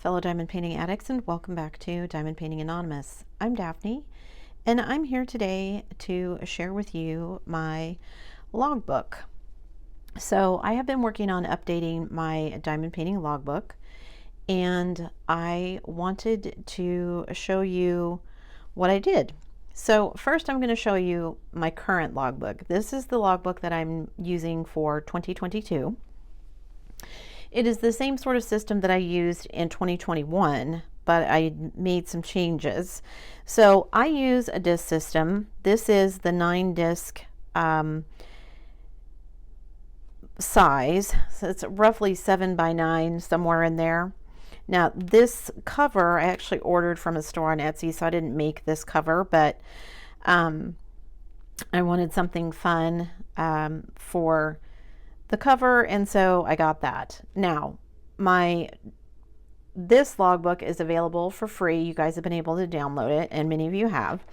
fellow diamond painting addicts, and welcome back to Diamond Painting Anonymous. I'm Daphne, and I'm here today to share with you my logbook. So I have been working on updating my diamond painting logbook, and I wanted to show you what I did. So first I'm going to show you my current logbook. This is the logbook that I'm using for 2022. It is the same sort of system that I used in 2021, but I made some changes. So I use a disc system. This is the 9-disc size. So it's roughly 7 by 9, somewhere in there. Now this cover I actually ordered from a store on Etsy, so I didn't make this cover, but I wanted something fun for the cover, and so I got that. Now this logbook is available for free. You guys have been able to download it, and many of you have.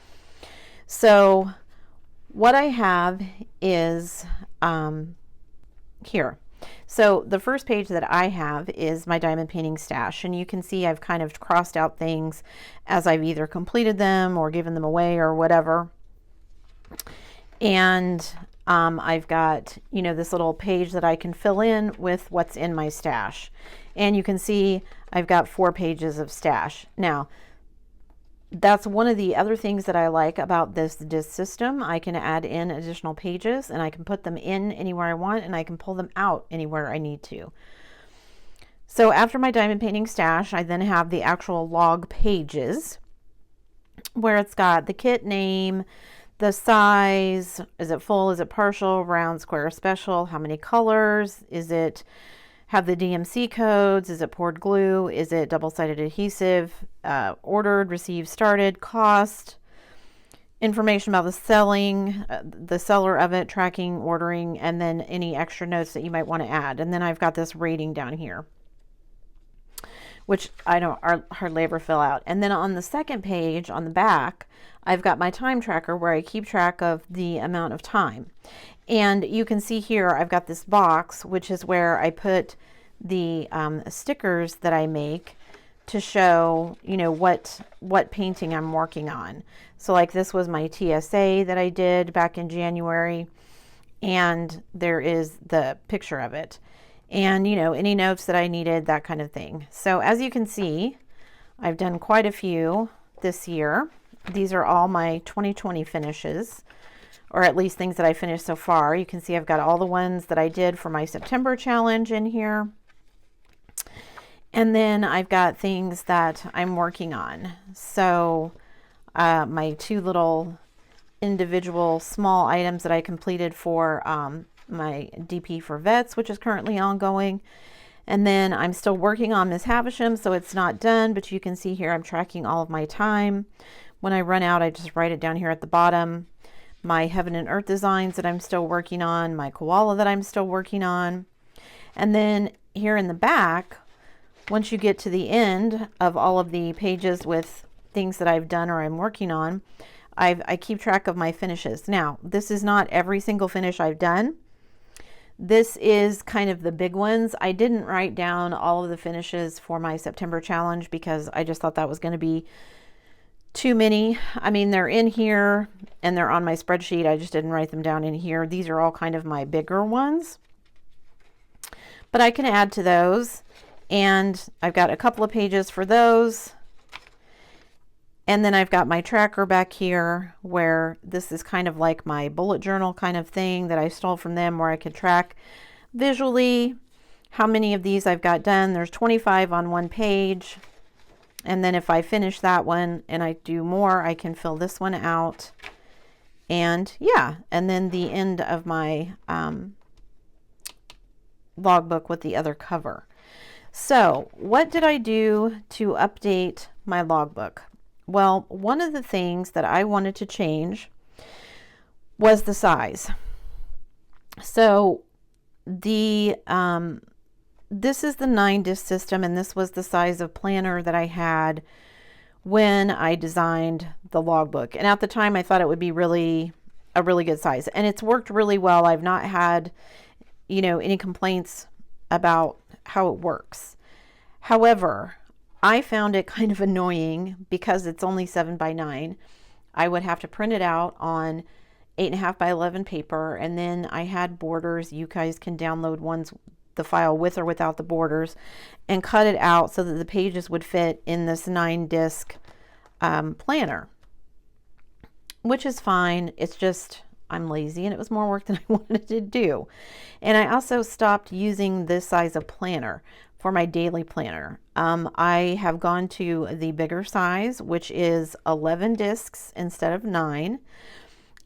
So what I have is here. So the first page that I have is my diamond painting stash, and you can see I've kind of crossed out things as I've either completed them or given them away or whatever. And I've got, this little page that I can fill in with what's in my stash. And you can see I've got 4 pages of stash. Now, that's one of the other things that I like about this disc system. I can add in additional pages, and I can put them in anywhere I want, and I can pull them out anywhere I need to. So after my diamond painting stash, I then have the actual log pages where it's got the kit name, the size, is it full, is it partial, round, square, special, how many colors, is it have the DMC codes, is it poured glue, is it double-sided adhesive, ordered, received, started, cost, information about the selling, the seller of it, tracking, ordering, and then any extra notes that you might want to add. And then I've got this rating down here, which I don't hardly ever fill out. And then on the second page on the back, I've got my time tracker where I keep track of the amount of time. And you can see here I've got this box, which is where I put the stickers that I make to show, what painting I'm working on. So like this was my TSA that I did back in January, and there is the picture of it. And, any notes that I needed, that kind of thing. So as you can see, I've done quite a few this year. These are all my 2020 finishes, or at least things that I finished so far. You can see I've got all the ones that I did for my September challenge in here. And then I've got things that I'm working on. So my 2 little individual small items that I completed for my DP for Vets, which is currently ongoing. And then I'm still working on Miss Havisham, so it's not done, but you can see here I'm tracking all of my time. When I run out, I just write it down here at the bottom. My Heaven and Earth designs that I'm still working on, my koala that I'm still working on. And then here in the back, once you get to the end of all of the pages with things that I've done or I'm working on, I keep track of my finishes. Now, this is not every single finish I've done. This is kind of the big ones. I didn't write down all of the finishes for my September challenge because I just thought that was going to be too many. I mean, they're in here and they're on my spreadsheet. I just didn't write them down in here. These are all kind of my bigger ones, but I can add to those. And I've got a couple of pages for those. And then I've got my tracker back here where this is kind of like my bullet journal kind of thing that I stole from them, where I could track visually how many of these I've got done. There's 25 on one page. And then if I finish that one and I do more, I can fill this one out. And yeah, and then the end of my logbook with the other cover. So what did I do to update my logbook? Well, one of the things that I wanted to change was the size. So this is the 9-disc system, and this was the size of planner that I had when I designed the logbook. And at the time I thought it would be a really good size, and it's worked really well. I've not had, any complaints about how it works. However, I found it kind of annoying because it's only 7 by 9. I would have to print it out on 8.5 by 11 paper, and then I had borders. You guys can download the file with or without the borders, and cut it out so that the pages would fit in this 9-disc planner, which is fine. It's just I'm lazy and it was more work than I wanted to do. And I also stopped using this size of planner for my daily planner. I have gone to the bigger size, which is 11 discs instead of 9,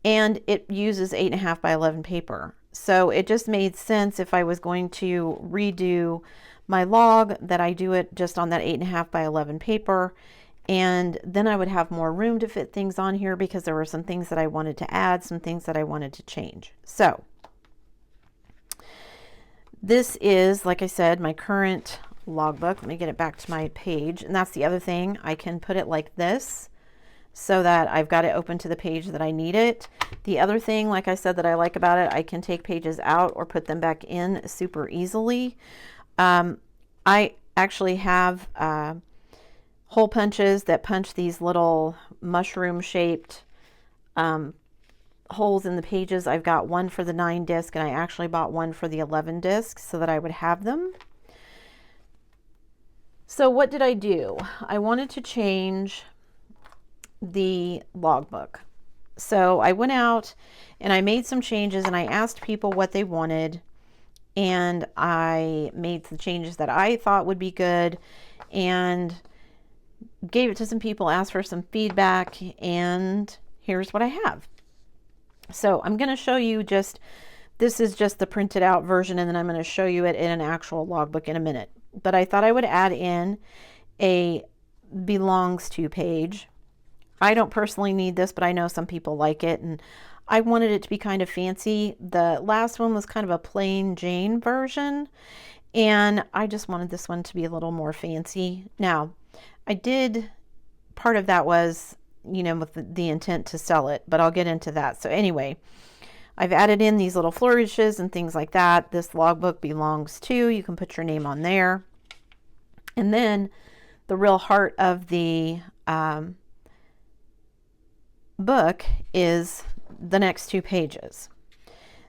and it uses 8.5 by 11 paper. So it just made sense if I was going to redo my log that I do it just on that 8.5 by 11 paper, and then I would have more room to fit things on here because there were some things that I wanted to add, some things that I wanted to change. So this is, like I said, my current logbook. Let me get it back to my page. And that's the other thing. I can put it like this so that I've got it open to the page that I need it. The other thing, like I said, that I like about it, I can take pages out or put them back in super easily. I actually have hole punches that punch these little mushroom shaped holes in the pages. I've got one for the 9-disc, and I actually bought one for the 11 disc so that I would have them. So what did I do? I wanted to change the logbook. So I went out and I made some changes, and I asked people what they wanted, and I made the changes that I thought would be good and gave it to some people, asked for some feedback, and here's what I have. So I'm going to show you this is just the printed out version, and then I'm going to show you it in an actual logbook in a minute. But I thought I would add in a belongs to page. I don't personally need this, but I know some people like it, and I wanted it to be kind of fancy. The last one was kind of a plain Jane version, and I just wanted this one to be a little more fancy. Now, part of that was, with the intent to sell it, but I'll get into that. So anyway, I've added in these little flourishes and things like that. This logbook belongs to, you can put your name on there. And then the real heart of the book is the next 2 pages.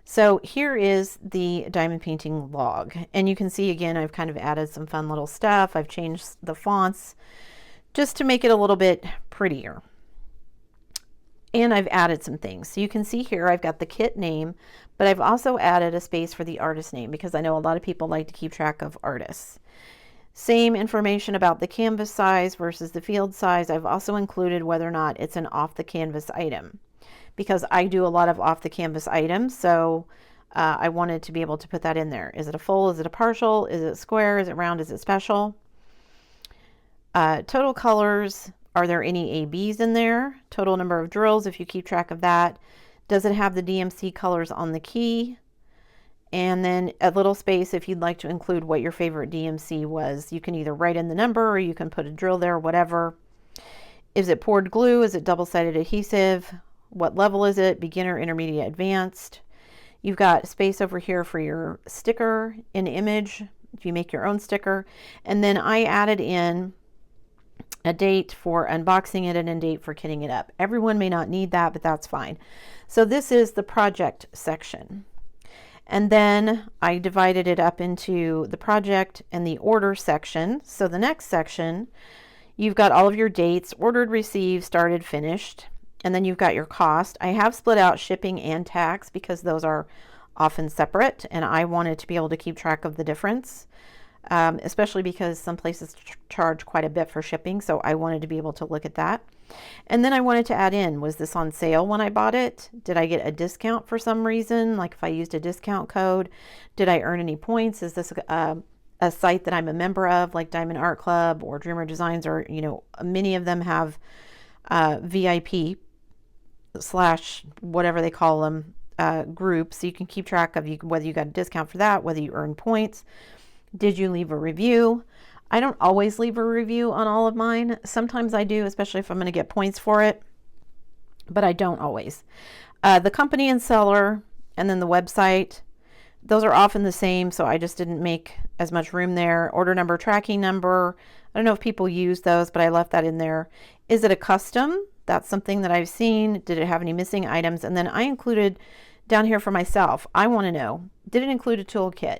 So here is the diamond painting log, and you can see again I've kind of added some fun little stuff. I've changed the fonts just to make it a little bit prettier, and I've added some things. So you can see here I've got the kit name, but I've also added a space for the artist name because I know a lot of people like to keep track of artists. Same information about the canvas size versus the field size. I've also included whether or not it's an off the canvas item, because I do a lot of off the canvas items, so I wanted to be able to put that in there. Is it a full? Is it a partial? Is it square? Is it round? Is it special? Total colors. Are there any ABs in there? Total number of drills, if you keep track of that. Does it have the DMC colors on the key? And then a little space if you'd like to include what your favorite DMC was. You can either write in the number or you can put a drill there, whatever. Is it poured glue? Is it double-sided adhesive? What level is it? Beginner, intermediate, advanced. You've got space over here for your sticker in image if you make your own sticker. And then I added in a date for unboxing it and a date for kitting it up. Everyone may not need that, but that's fine. So this is the project section. And then I divided it up into the project and the order section. So the next section, you've got all of your dates: ordered, received, started, finished. And then you've got your cost. I have split out shipping and tax because those are often separate, and I wanted to be able to keep track of the difference, especially because some places charge quite a bit for shipping, so I wanted to be able to look at that. And then I wanted to add in, was this on sale when I bought it? Did I get a discount for some reason? Like if I used a discount code, did I earn any points? Is this a site that I'm a member of, like Diamond Art Club or Dreamer Designs, or many of them have VIP / whatever they call them groups, so you can keep track of whether you got a discount for that, whether you earn points. Did you leave a review? I don't always leave a review on all of mine. Sometimes I do, especially if I'm going to get points for it, but I don't always. The company and seller, and then the website, those are often the same, so I just didn't make as much room there. Order number, tracking number, I don't know if people use those, but I left that in there. Is it a custom? That's something that I've seen. Did it have any missing items? And then I included down here for myself, I want to know, did it include a toolkit?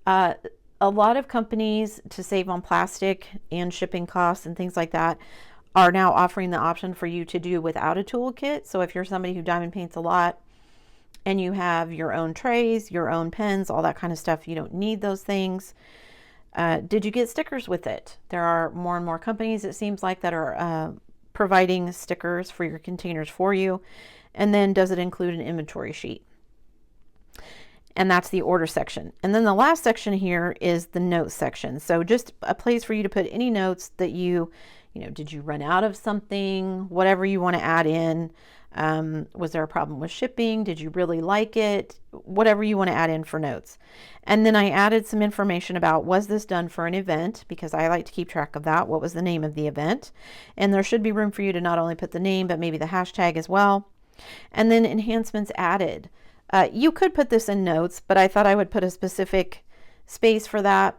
A lot of companies, to save on plastic and shipping costs and things like that, are now offering the option for you to do without a toolkit. So if you're somebody who diamond paints a lot and you have your own trays, your own pens, all that kind of stuff, you don't need those things. Did you get stickers with it? There are more and more companies, it seems like, that are providing stickers for your containers for you. And then does it include an inventory sheet? And that's the order section. And then the last section here is the notes section. So just a place for you to put any notes that you know, did you run out of something, whatever you want to add in. Was there a problem with shipping? Did you really like it? Whatever you want to add in for notes. And then I added some information about, was this done for an event? Because I like to keep track of that. What was the name of the event? And there should be room for you to not only put the name, but maybe the hashtag as well. And then enhancements added. You could put this in notes, but I thought I would put a specific space for that.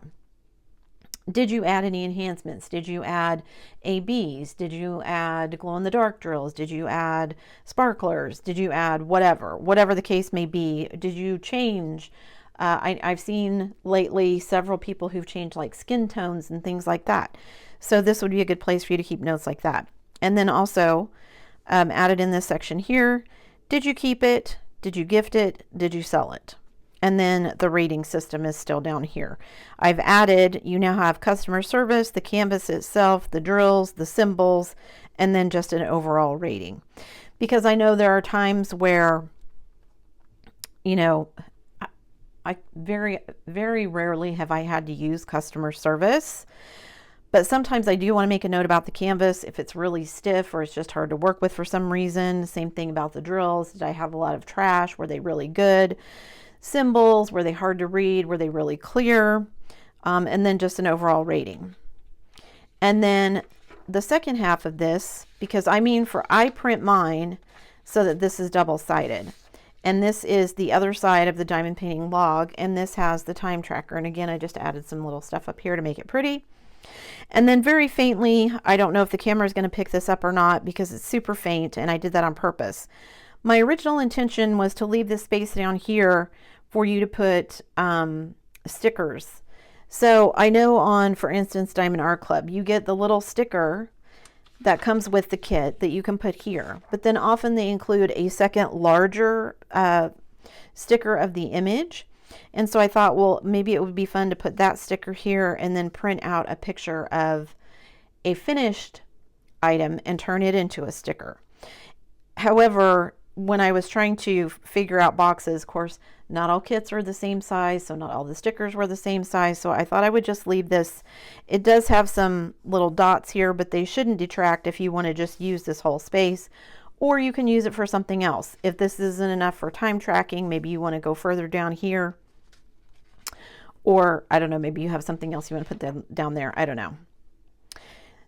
Did you add any enhancements? Did you add ABs? Did you add glow-in-the-dark drills? Did you add sparklers? Did you add whatever the case may be? Did you change? I've seen lately several people who've changed like skin tones and things like that. So this would be a good place for you to keep notes like that. And then also added in this section here, did you keep it? Did you gift it? Did you sell it? And then the rating system is still down here. I've added, you now have customer service, the canvas itself, the drills, the symbols, and then just an overall rating. Because I know there are times where, you know, I very, very rarely have I had to use customer service. But sometimes I do want to make a note about the canvas if it's really stiff or it's just hard to work with for some reason. Same thing about the drills. Did I have a lot of trash? Were they really good? Symbols, were they hard to read? Were they really clear? And then just an overall rating. And then the second half of this, because I print mine so that this is double-sided. And this is the other side of the diamond painting log, and this has the time tracker. And again, I just added some little stuff up here to make it pretty. And then very faintly, I don't know if the camera is going to pick this up or not because it's super faint, and I did that on purpose. My original intention was to leave this space down here for you to put stickers. So I know on, for instance, Diamond Art Club, you get the little sticker that comes with the kit that you can put here. But then often they include a second larger sticker of the image. And so I thought, well, maybe it would be fun to put that sticker here and then print out a picture of a finished item and turn it into a sticker. However, when I was trying to figure out boxes, of course, not all kits are the same size, so not all the stickers were the same size, so I thought I would just leave this. It does have some little dots here, but they shouldn't detract if you want to just use this whole space, or you can use it for something else. If this isn't enough for time tracking, maybe you want to go further down here, or I don't know, maybe you have something else you want to put down there, I don't know.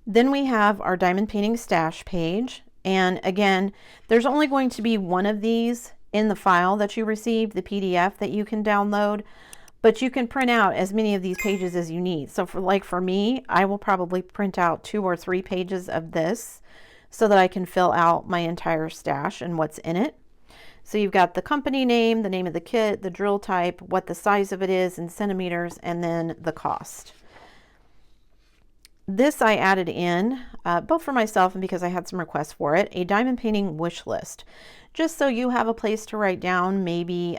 Then we have our diamond painting stash page. And again, there's only going to be one of these in the file that you received, the PDF that you can download, but you can print out as many of these pages as you need. So for me, I will probably print out 2 or 3 pages of this so that I can fill out my entire stash and what's in it. So you've got the company name, the name of the kit, the drill type, what the size of it is in centimeters, and then the cost. This I added in, both for myself and because I had some requests for it, a diamond painting wish list. Just so you have a place to write down, maybe,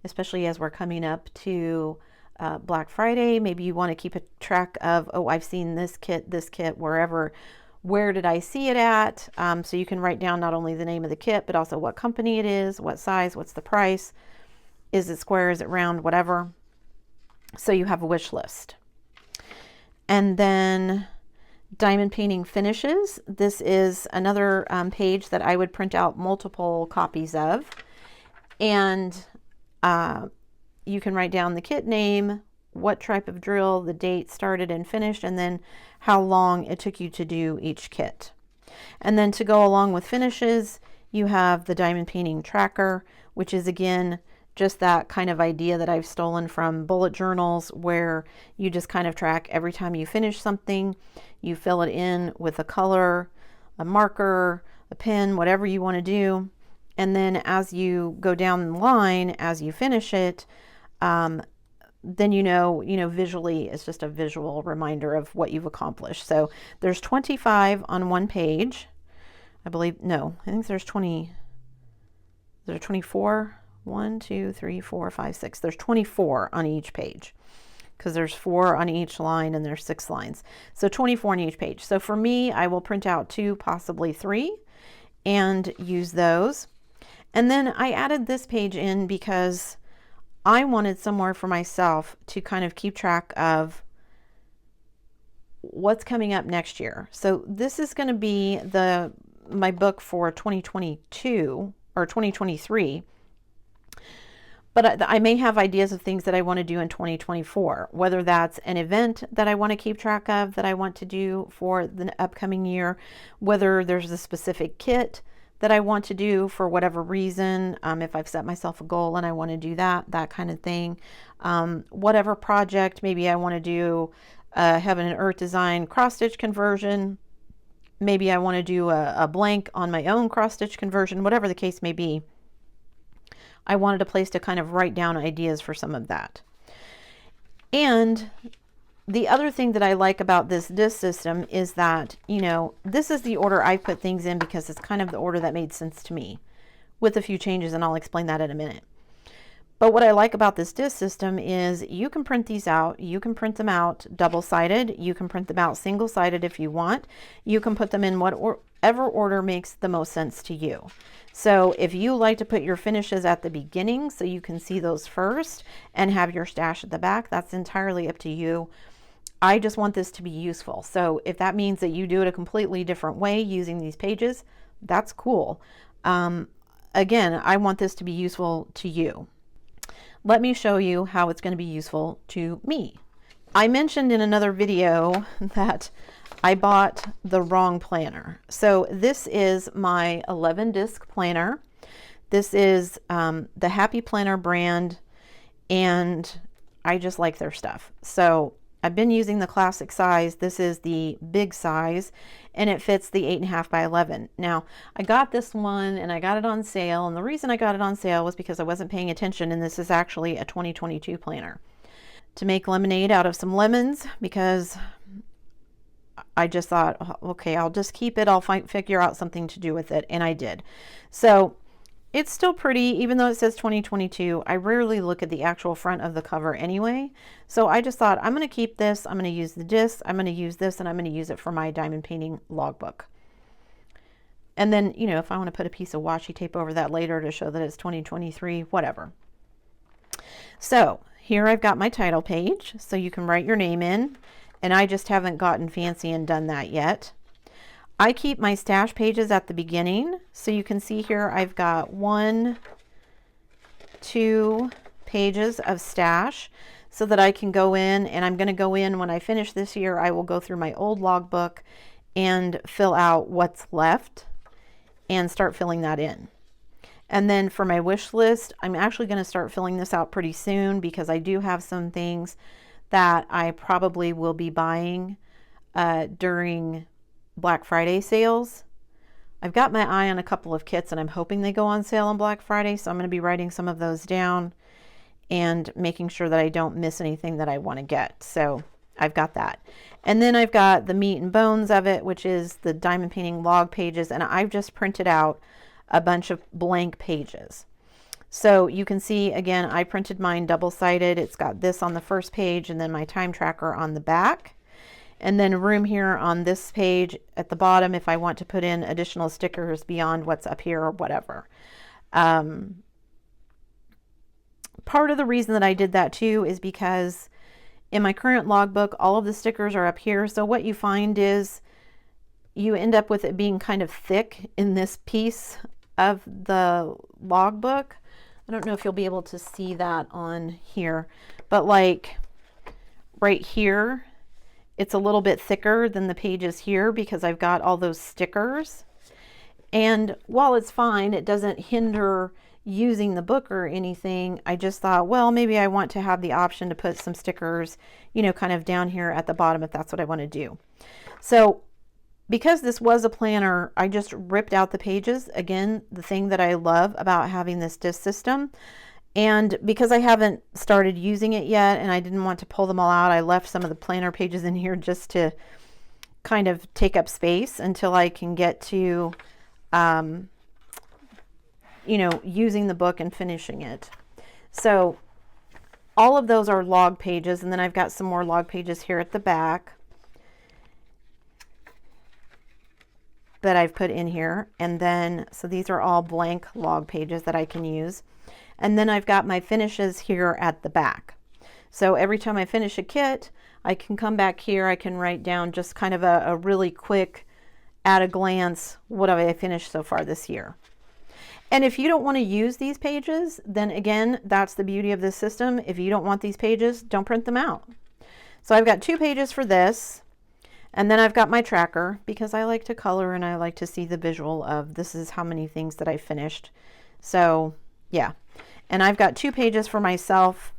especially as we're coming up to Black Friday, maybe you want to keep a track of, oh, I've seen this kit, wherever. Where did I see it at? So you can write down not only the name of the kit, but also what company it is, what size, what's the price, is it square, is it round, whatever. So you have a wish list. And then diamond painting finishes. This is another page that I would print out multiple copies of. And you can write down the kit name, what type of drill, the date started and finished, and then how long it took you to do each kit. And then to go along with finishes, you have the diamond painting tracker, which is again just that kind of idea that I've stolen from bullet journals, where you just kind of track every time you finish something, you fill it in with a color, a marker, a pen, whatever you want to do. And then as you go down the line, as you finish it, then visually, it's just a visual reminder of what you've accomplished. So there's 25 on one page. I believe, no, I think there's 20, there's 24, 1, 2, 3, 4, 5, 6. There's 24 on each page, because there's 4 on each line and there's 6 lines. So 24 on each page. So for me, I will print out 2, possibly 3, and use those. And then I added this page in because I wanted somewhere for myself to kind of keep track of what's coming up next year. So this is going to be my book for 2022 or 2023. But I may have ideas of things that I want to do in 2024, whether that's an event that I want to keep track of that I want to do for the upcoming year, whether there's a specific kit that I want to do for whatever reason, if I've set myself a goal and I want to do that kind of thing. Whatever project, maybe I want to do heaven and earth design cross-stitch conversion. Maybe I want to do a blank on my own cross-stitch conversion, whatever the case may be. I wanted a place to kind of write down ideas for some of that. And the other thing that I like about this disc system is that, this is the order I put things in because it's kind of the order that made sense to me, with a few changes, and I'll explain that in a minute. But what I like about this disc system is you can print these out. You can print them out double-sided. You can print them out single-sided if you want. You can put them in whatever order makes the most sense to you. So if you like to put your finishes at the beginning so you can see those first and have your stash at the back, that's entirely up to you. I just want this to be useful. So if that means that you do it a completely different way using these pages, that's cool. Again, I want this to be useful to you. Let me show you how it's going to be useful to me. I mentioned in another video that I bought the wrong planner. So this is my 11 disc planner. This is the Happy Planner brand, and I just like their stuff. So I've been using the classic size. This is the big size, and it fits the 8.5 by 11. Now, I got this one and I got it on sale, and the reason I got it on sale was because I wasn't paying attention, and this is actually a 2022 planner. To make lemonade out of some lemons, because I just thought, okay, I'll just keep it. I'll figure out something to do with it, and I did. So it's still pretty, even though it says 2022. I rarely look at the actual front of the cover anyway. So I just thought, I'm going to keep this. I'm going to use the disc. I'm going to use this, and I'm going to use it for my diamond painting logbook. And then, if I want to put a piece of washi tape over that later to show that it's 2023, whatever. So here I've got my title page, so you can write your name in, and I just haven't gotten fancy and done that yet. I keep my stash pages at the beginning, so you can see here I've got 1, 2 pages of stash so that I can go in, and I'm going to go in when I finish this year. I will go through my old logbook and fill out what's left and start filling that in. And then for my wish list, I'm actually going to start filling this out pretty soon because I do have some things that I probably will be buying during Black Friday sales. I've got my eye on a couple of kits, and I'm hoping they go on sale on Black Friday, so I'm going to be writing some of those down and making sure that I don't miss anything that I want to get. So I've got that. And then I've got the meat and bones of it, which is the diamond painting log pages, and I've just printed out a bunch of blank pages. So you can see, again, I printed mine double-sided. It's got this on the first page and then my time tracker on the back. And then room here on this page at the bottom if I want to put in additional stickers beyond what's up here or whatever. Part of the reason that I did that too is because in my current logbook, all of the stickers are up here. So what you find is you end up with it being kind of thick in this piece of the logbook. I don't know if you'll be able to see that on here, but like right here, it's a little bit thicker than the pages here because I've got all those stickers. And while it's fine, it doesn't hinder, using the book or anything. I just thought, well, maybe I want to have the option to put some stickers, you know, kind of down here at the bottom if that's what I want to do. So because this was a planner, I just ripped out the pages. Again, the thing that I love about having this disc system. And because I haven't started using it yet and I didn't want to pull them all out, I left some of the planner pages in here just to kind of take up space until I can get to, you know, using the book and finishing it. So all of those are log pages, and then I've got some more log pages here at the back that I've put in here. And then, so these are all blank log pages that I can use. And then I've got my finishes here at the back. So every time I finish a kit, I can come back here, I can write down just kind of a really quick, at a glance, what have I finished so far this year. And if you don't want to use these pages, then again, that's the beauty of this system. If you don't want these pages, don't print them out. So I've got 2 pages for this. And then I've got my tracker because I like to color and I like to see the visual of this is how many things that I finished. So yeah. And I've got 2 pages for myself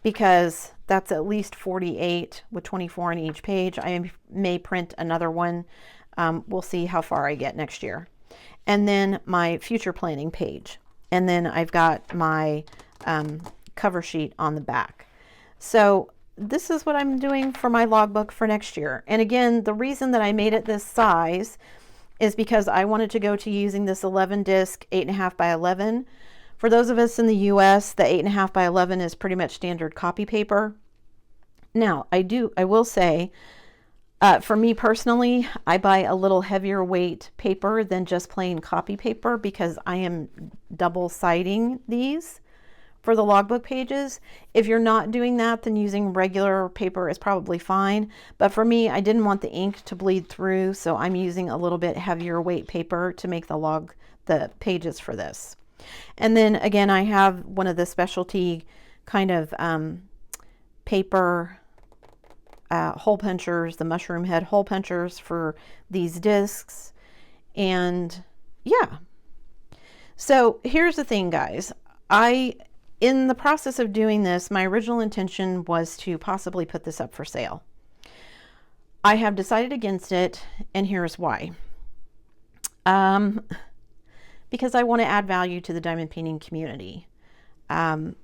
because that's at least 48 with 24 on each page. I may print another one. We'll see how far I get next year. And then my future planning page. And then I've got my cover sheet on the back. So this is what I'm doing for my logbook for next year. And again, the reason that I made it this size is because I wanted to go to using this 11 disc 8.5 by 11. For those of us in the US, the 8.5 by 11 is pretty much standard copy paper. Now, I will say, for me personally, I buy a little heavier weight paper than just plain copy paper because I am double siding these for the logbook pages. If you're not doing that, then using regular paper is probably fine. But for me, I didn't want the ink to bleed through, so I'm using a little bit heavier weight paper to make the pages for this. And then again, I have one of the specialty kind of paper hole punchers, the mushroom head hole punchers for these discs. And yeah, so here's the thing, guys. In the process of doing this, my original intention was to possibly put this up for sale. I have decided against it, and here's why. Because I want to add value to the diamond painting community. I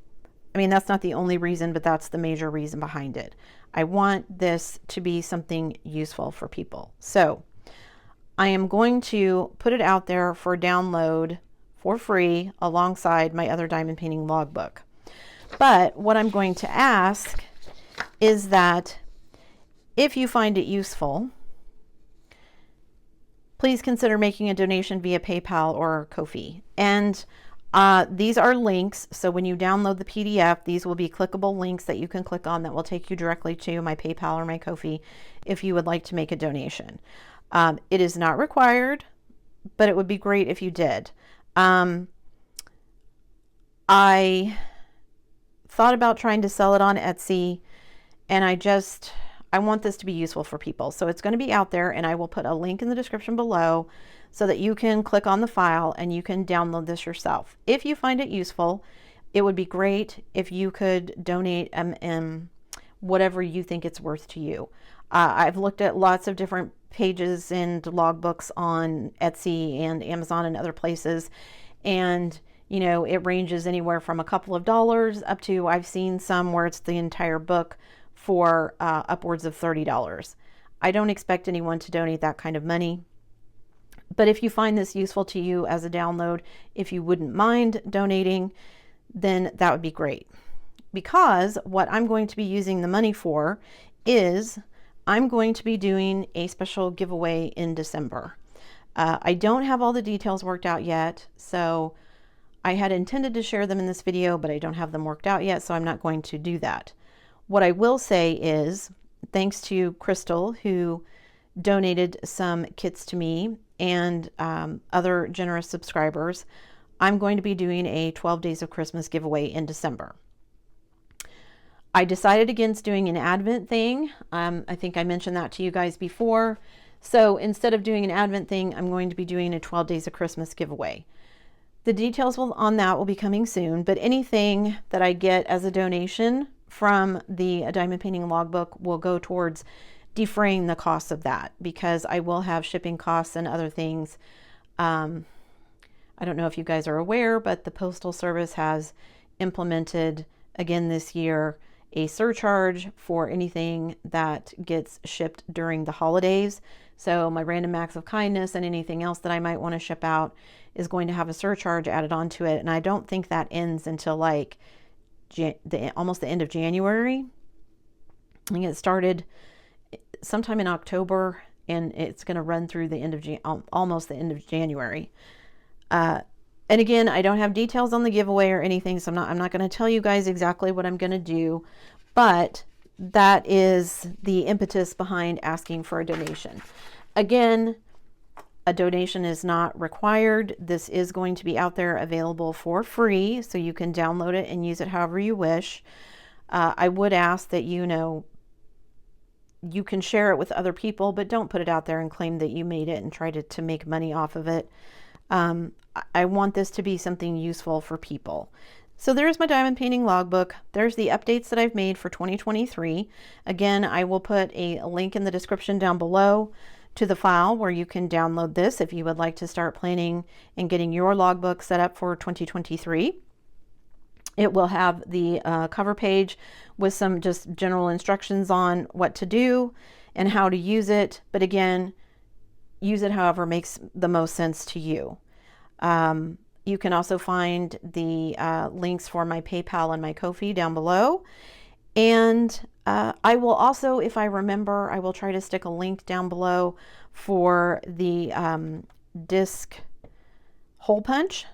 mean, that's not the only reason, but that's the major reason behind it. I want this to be something useful for people. So I am going to put it out there for download for free alongside my other diamond painting logbook. But what I'm going to ask is that if you find it useful, please consider making a donation via PayPal or Ko-fi. And these are links, so when you download the PDF, these will be clickable links that you can click on that will take you directly to my PayPal or my Ko-fi if you would like to make a donation. It is not required, but it would be great if you did. I thought about trying to sell it on Etsy, and I want this to be useful for people. So it's going to be out there, and I will put a link in the description below so that you can click on the file and you can download this yourself. If you find it useful, it would be great if you could donate whatever you think it's worth to you. I've looked at lots of different pages and logbooks on Etsy and Amazon and other places, and you know, it ranges anywhere from a couple of dollars up to, I've seen some where it's the entire book for upwards of $30. I don't expect anyone to donate that kind of money, but if you find this useful to you as a download, if you wouldn't mind donating, then that would be great. Because what I'm going to be using the money for is I'm going to be doing a special giveaway in December. I don't have all the details worked out yet, so I had intended to share them in this video, but I don't have them worked out yet, so I'm not going to do that. What I will say is, thanks to Crystal, who donated some kits to me, and other generous subscribers, I'm going to be doing a 12 Days of Christmas giveaway in December. I decided against doing an Advent thing. I think I mentioned that to you guys before. So instead of doing an Advent thing, I'm going to be doing a 12 Days of Christmas giveaway. The details on that will be coming soon, but anything that I get as a donation from the Diamond Painting Logbook will go towards defraying the costs of that, because I will have shipping costs and other things. I don't know if you guys are aware, but the Postal Service has implemented again this year a surcharge for anything that gets shipped during the holidays. So my random acts of kindness and anything else that I might want to ship out is going to have a surcharge added onto it. And I don't think that ends until like almost the end of January. I think it started sometime in October, and it's going to run through the end of almost the end of January. And again, I don't have details on the giveaway or anything, so I'm not going to tell you guys exactly what I'm going to do, but that is the impetus behind asking for a donation. Again, a donation is not required. This is going to be out there available for free, so you can download it and use it however you wish. I would ask that you can share it with other people, but don't put it out there and claim that you made it and try to make money off of it. I want this to be something useful for people. So there's my diamond painting logbook. There's the updates that I've made for 2023. Again, I will put a link in the description down below to the file where you can download this if you would like to start planning and getting your logbook set up for 2023. It will have the cover page with some just general instructions on what to do and how to use it. But again, use it however makes the most sense to you. You can also find the links for my PayPal and my Ko-fi down below. And I will also, if I remember, I will try to stick a link down below for the disc hole punch.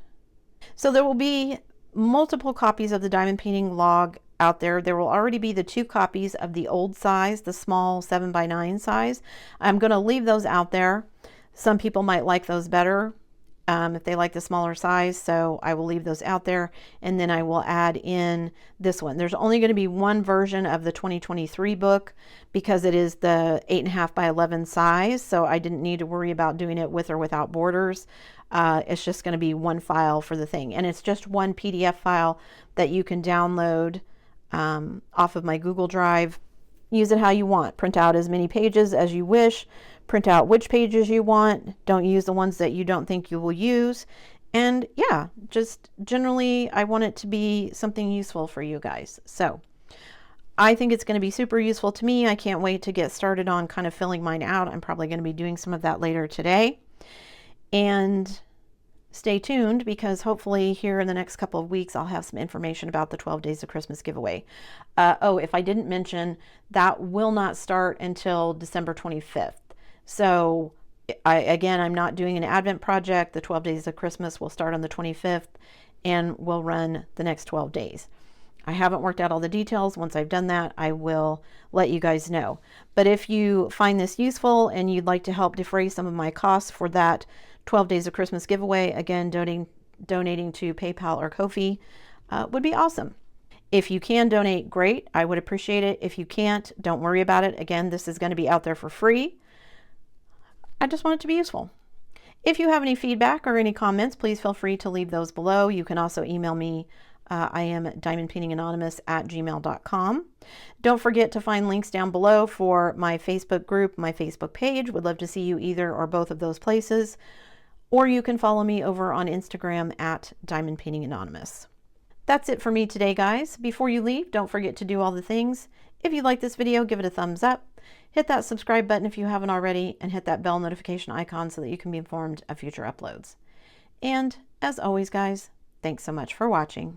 So there will be multiple copies of the diamond painting log out there. There will already be the 2 copies of the old size, the small 7x9 size. I'm going to leave those out there. Some people might like those better if they like the smaller size, so I will leave those out there, and then I will add in this one. There's only going to be one version of the 2023 book because it is the 8.5 by 11 size, so I didn't need to worry about doing it with or without borders. It's just going to be one file for the thing, and it's just one PDF file that you can download off of my Google Drive. Use it how you want. Print out as many pages as you wish. Print out which pages you want. Don't use the ones that you don't think you will use. And yeah, just generally, I want it to be something useful for you guys. So I think it's going to be super useful to me. I can't wait to get started on kind of filling mine out. I'm probably going to be doing some of that later today. And stay tuned, because hopefully here in the next couple of weeks, I'll have some information about the 12 Days of Christmas giveaway. Oh, if I didn't mention, that will not start until December 25th. So I'm not doing an Advent project. The 12 Days of Christmas will start on the 25th and will run the next 12 days. I haven't worked out all the details. Once I've done that, I will let you guys know. But if you find this useful and you'd like to help defray some of my costs for that 12 Days of Christmas giveaway, again, donating to PayPal or Ko-fi would be awesome. If you can donate, great. I would appreciate it. If you can't, don't worry about it. Again, this is going to be out there for free. I just want it to be useful. If you have any feedback or any comments, please feel free to leave those below. You can also email me. I am diamondpaintinganonymous@gmail.com. Don't forget to find links down below for my Facebook group, my Facebook page. Would love to see you either or both of those places. Or you can follow me over on Instagram at diamondpaintinganonymous. That's it for me today, guys. Before you leave, don't forget to do all the things. If you like this video, give it a thumbs up. Hit that subscribe button if you haven't already, and hit that bell notification icon so that you can be informed of future uploads. And as always, guys, thanks so much for watching.